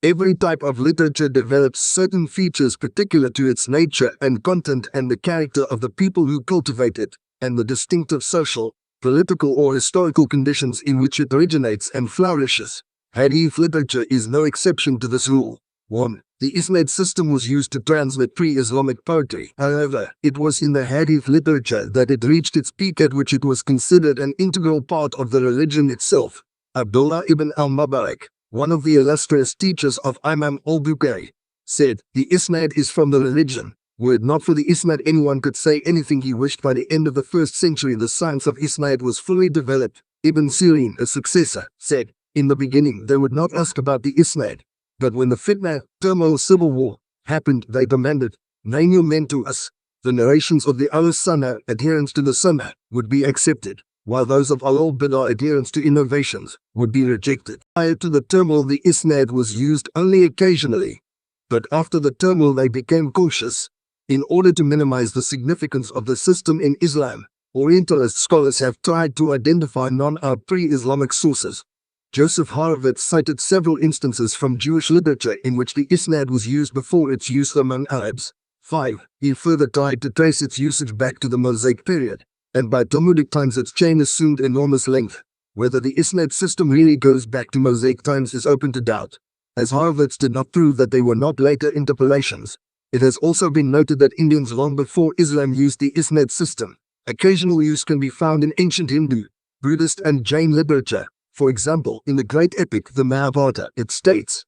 Every type of literature develops certain features particular to its nature and content and the character of the people who cultivate it, and the distinctive social, political or historical conditions in which it originates and flourishes. Hadith literature is no exception to this rule. 1. The Isnad system was used to transmit pre-Islamic poetry. However, it was in the Hadith literature that it reached its peak, at which it was considered an integral part of the religion itself. Abdullah ibn al-Mubarak, one of the illustrious teachers of Imam al-Bukhari, said, "The Isnad is from the religion. Were it not for the Isnad, anyone could say anything he wished." By the end of the 1st century, the science of Isnad was fully developed. Ibn Sirin, a successor, said, "In the beginning they would not ask about the Isnad. But when the fitna, turmoil, civil war, happened, they demanded, 'Name your men to us.' The narrations of the Al-Sunnah, adherents to the Sunnah, would be accepted, while those of Al-Bidah, adherents to innovations, would be rejected." Prior to the turmoil, the Isnad was used only occasionally. But after the turmoil they became cautious. In order to minimize the significance of the system in Islam, Orientalist scholars have tried to identify pre-Islamic sources. Joseph Horowitz cited several instances from Jewish literature in which the Isnad was used before its use among Arabs. 5. He further tried to trace its usage back to the Mosaic period, and by Talmudic times its chain assumed enormous length. Whether the Isnad system really goes back to Mosaic times is open to doubt, as Horowitz did not prove that they were not later interpolations. It has also been noted that Indians long before Islam used the Isnad system. Occasional use can be found in ancient Hindu, Buddhist and Jain literature. For example, in the great epic the Mahabharata, it states,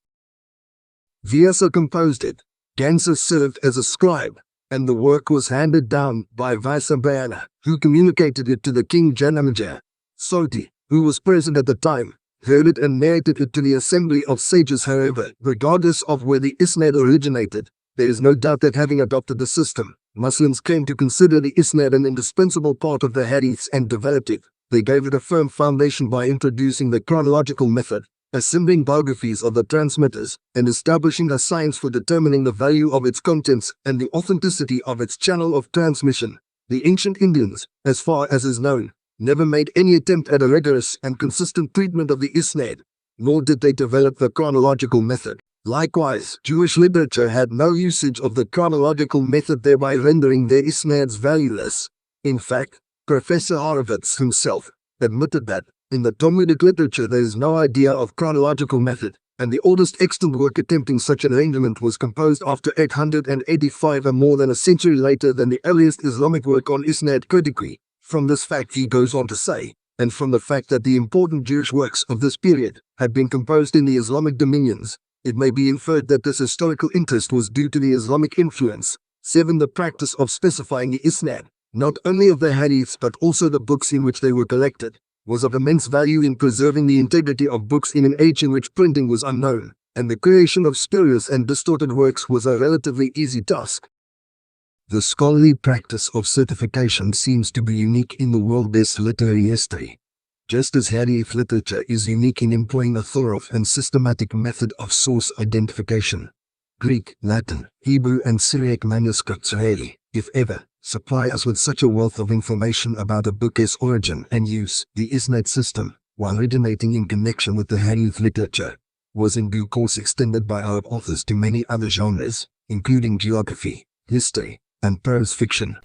"Vyasa composed it, Gansa served as a scribe, and the work was handed down by Vyasabayana, who communicated it to the king Janamaja. Soti, who was present at the time, heard it and narrated it to the assembly of sages." However, regardless of where the Isnad originated, there is no doubt that having adopted the system, Muslims came to consider the Isnad an indispensable part of the Hadiths and developed it. They gave it a firm foundation by introducing the chronological method, assembling biographies of the transmitters, and establishing a science for determining the value of its contents and the authenticity of its channel of transmission. The ancient Indians, as far as is known, never made any attempt at a rigorous and consistent treatment of the Isnad, nor did they develop the chronological method. Likewise, Jewish literature had no usage of the chronological method, thereby rendering their Isnads valueless. In fact, Professor Horowitz himself admitted that, in the Talmudic literature there is no idea of chronological method, and the oldest extant work attempting such an arrangement was composed after 885 and more than a century later than the earliest Islamic work on Isnad category. From this fact, he goes on to say, and from the fact that the important Jewish works of this period had been composed in the Islamic dominions, it may be inferred that this historical interest was due to the Islamic influence. 7. The practice of specifying the Isnad, not only of the Hadiths but also the books in which they were collected, was of immense value in preserving the integrity of books in an age in which printing was unknown, and the creation of spurious and distorted works was a relatively easy task. The scholarly practice of certification seems to be unique in the world-based literary history. Just as Hadith literature is unique in employing a thorough and systematic method of source identification, Greek, Latin, Hebrew and Syriac manuscripts rarely, if ever, supply us with such a wealth of information about a book's origin and use. The Isnad system, while originating in connection with the Hadith literature, was in due course extended by Arab authors to many other genres, including geography, history, and prose fiction.